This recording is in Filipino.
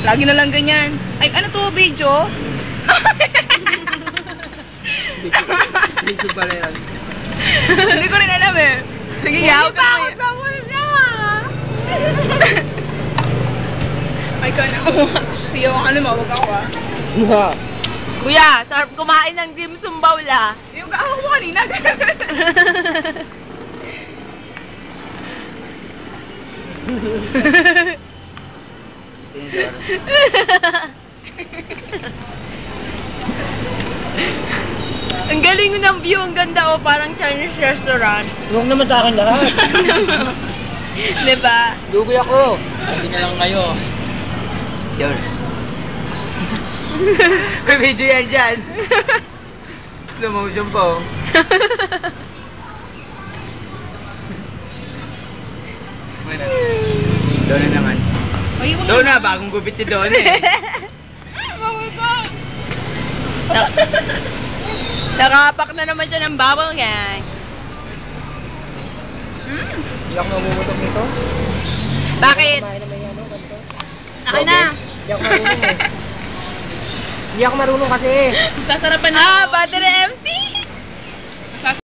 Lagi na lang ganyan. Ay, ano to, video? Video pala yan. Hindi ko rin alam eh. Sige, yaw ka mo. Ay, ka na. Sige, ano mo, wag ako ah. Kuya, sarap kumain ng dim sum bawla. Yung ako mo kanina. Ang galing ng view, ang ganda oh, parang Chinese restaurant. Huwag naman sa akin lahat. Diba? Lugoy ako. Kasi na lang kayo. Sure. May video yan dyan. Slow motion pa oh. Dona naman. Ay, wag Dona, bagong gupit si Dona eh. Nakapak na naman siya ng bubble gang. Hindi ako namumutok nito. Bakit? Kumain naman yan, no? Ganito. Akin na. Hindi ako marunong eh. Hindi ako marunong kasi. Sasarapan na. Ah, battery empty.